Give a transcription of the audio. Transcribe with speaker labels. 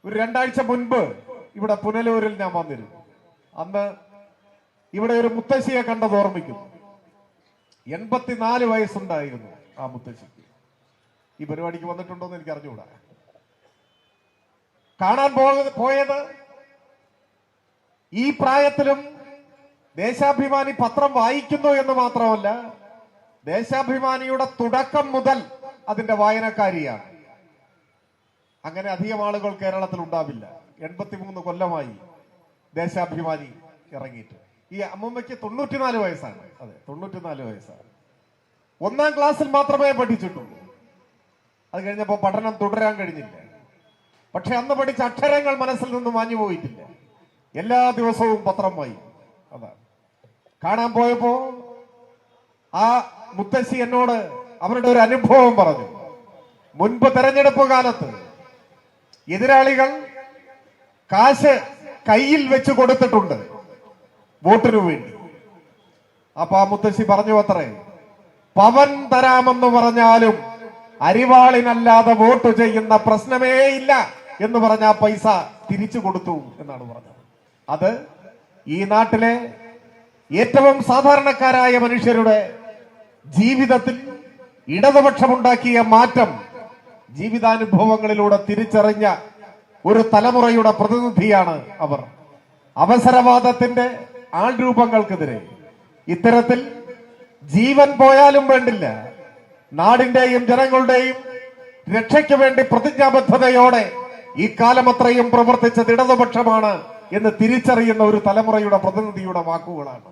Speaker 1: ഒരു 2 ആഴ്ച മുൻപ് ഇവിടെ പുനലൂരിൽ ഞാൻ വന്നിരുന്നു. അന്ന് ഇവിടെ ഒരു മുത്തശ്ശിയെ കണ്ടത് ഓർമ്മിക്കുന്നു. 84 വയസ്സുണ്ടായിരുന്നു ആ മുത്തശ്ശിക്ക്. ഈ പരിപാടിക്ക് വന്നിട്ടുണ്ടോ എന്ന് എനിക്ക് അറിഞ്ഞുകൂടാ. കാണാൻ പോയത് ഈ പ്രായത്തിലും ദേശാഭിമാനി പത്രം വായിക്കുന്നു എന്ന് മാത്രമല്ല, ദേശാഭിമാനിയുടെ തുടക്കം മുതൽ അതിന്റെ വായനക്കാരിയാണ്. അങ്ങനെ അധികം ആളുകൾ കേരളത്തിൽ ഉണ്ടാവില്ല. 83 കൊല്ലമായി ദേശാഭിമാനി ഇറങ്ങിയിട്ട്. ഈ അമ്മൂമ്മയ്ക്ക് 94 വയസ്സാണ്. അതെ, 94 വയസ്സാണ്. 1ാം ക്ലാസ്സിൽ മാത്രമേ പഠിച്ചിട്ടുള്ളൂ. അത് കഴിഞ്ഞപ്പോൾ പഠനം തുടരാൻ കഴിഞ്ഞില്ല. പക്ഷെ അന്ന് പഠിച്ച അക്ഷരങ്ങൾ മനസ്സിൽ നിന്ന് മാഞ്ഞു പോയിട്ടില്ല. എല്ലാ ദിവസവും പത്രം വായിക്കും. അതാണ്. കാണാൻ പോയപ്പോ ആ മുത്തശ്ശി എന്നോട് അവരുടെ ഒരു അനുഭവം പറഞ്ഞു. മുൻപ് തെരഞ്ഞെടുപ്പ് കാലത്ത് എതിരാളികൾ കാശ് കയ്യിൽ വെച്ച് കൊടുത്തിട്ടുണ്ട് വോട്ടിനു വേണ്ടി. അപ്പൊ ആ മുത്തശ്ശി പറഞ്ഞു അത്രേ, പവൻ തരാമെന്ന് പറഞ്ഞാലും അരിവാളിനല്ലാതെ വോട്ട് ചെയ്യുന്ന പ്രശ്നമേ ഇല്ല എന്ന് പറഞ്ഞ ആ പൈസ തിരിച്ചു കൊടുത്തു എന്നാണ് പറഞ്ഞത്. അത് ഈ നാട്ടിലെ ഏറ്റവും സാധാരണക്കാരായ മനുഷ്യരുടെ ജീവിതത്തിൽ ഇടതുപക്ഷമുണ്ടാക്കിയ മാറ്റം ജീവിതാനുഭവങ്ങളിലൂടെ തിരിച്ചറിഞ്ഞ ഒരു തലമുറയുടെ പ്രതിനിധിയാണ് അവർ. അവസരവാദത്തിന്റെ ആൾരൂപങ്ങൾക്കെതിരെ ഇത്തരത്തിൽ ജീവൻ പോയാലും വേണ്ടില്ല, നാടിന്റെയും ജനങ്ങളുടെയും രക്ഷയ്ക്ക് വേണ്ടി പ്രതിജ്ഞാബദ്ധതയോടെ ഈ കാലമത്രയും പ്രവർത്തിച്ചത് ഇടതുപക്ഷമാണ് എന്ന് തിരിച്ചറിയുന്ന ഒരു തലമുറയുടെ പ്രതിനിധിയുടെ വാക്കുകളാണ്.